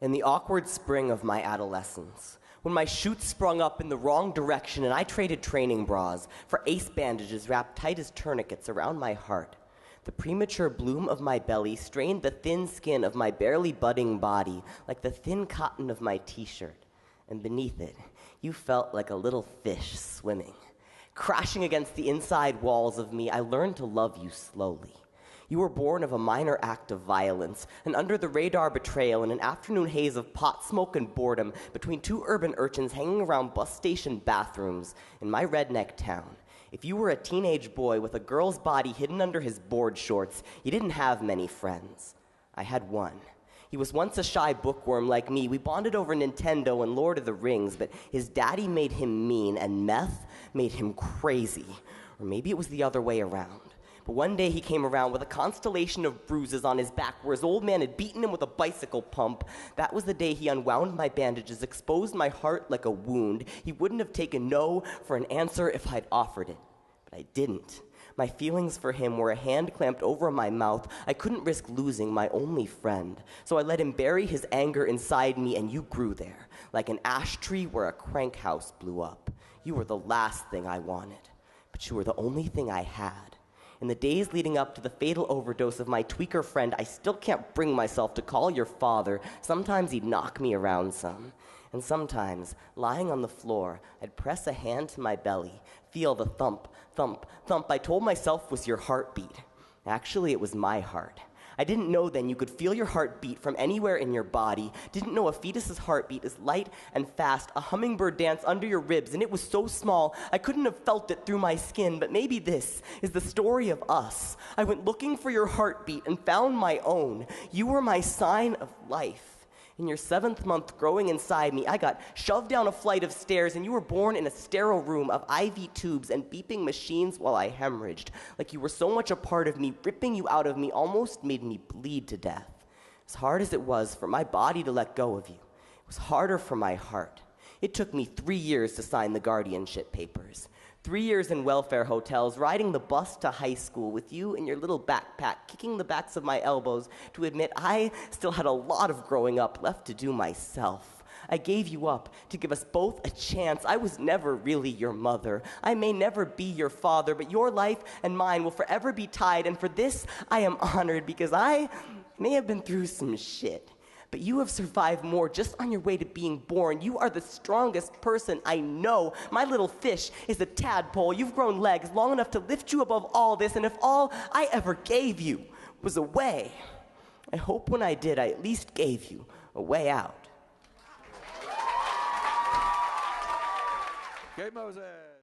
In the awkward spring of my adolescence, when my chute sprung up in the wrong direction and I traded training bras for ace bandages wrapped tight as tourniquets around my heart, the premature bloom of my belly strained the thin skin of my barely budding body like the thin cotton of my t-shirt, and beneath it, you felt like a little fish swimming. Crashing against the inside walls of me, I learned to love you slowly. You were born of a minor act of violence, an under-the-radar betrayal in an afternoon haze of pot smoke and boredom between two urban urchins hanging around bus station bathrooms in my redneck town. If you were a teenage boy with a girl's body hidden under his board shorts, you didn't have many friends. I had one. He was once a shy bookworm like me. We bonded over Nintendo and Lord of the Rings, but his daddy made him mean and meth made him crazy. Or maybe it was the other way around. But one day he came around with a constellation of bruises on his back where his old man had beaten him with a bicycle pump. That was the day he unwound my bandages, exposed my heart like a wound. He wouldn't have taken no for an answer if I'd offered it. But I didn't. My feelings for him were a hand clamped over my mouth. I couldn't risk losing my only friend. So I let him bury his anger inside me, and you grew there, like an ash tree where a crank house blew up. You were the last thing I wanted, but you were the only thing I had. In the days leading up to the fatal overdose of my tweaker friend, I still can't bring myself to call your father. Sometimes he'd knock me around some. And sometimes, lying on the floor, I'd press a hand to my belly, feel the thump, thump, thump I told myself was your heartbeat. Actually, it was my heart. I didn't know then you could feel your heart beat from anywhere in your body. Didn't know a fetus's heartbeat is light and fast, a hummingbird dance under your ribs, and it was so small I couldn't have felt it through my skin. But maybe this is the story of us. I went looking for your heartbeat and found my own. You were my sign of life. In your 7th month growing inside me, I got shoved down a flight of stairs, and you were born in a sterile room of IV tubes and beeping machines while I hemorrhaged. Like you were so much a part of me, ripping you out of me almost made me bleed to death. As hard as it was for my body to let go of you, it was harder for my heart. It took me 3 years to sign the guardianship papers. 3 years in welfare hotels, riding the bus to high school with you in your little backpack, kicking the backs of my elbows to admit I still had a lot of growing up left to do myself. I gave you up to give us both a chance. I was never really your mother. I may never be your father, but your life and mine will forever be tied, and for this I am honored because I may have been through some shit. But you have survived more just on your way to being born. You are the strongest person I know. My little fish is a tadpole. You've grown legs long enough to lift you above all this, and if all I ever gave you was a way, I hope when I did, I at least gave you a way out. Gabe Moses.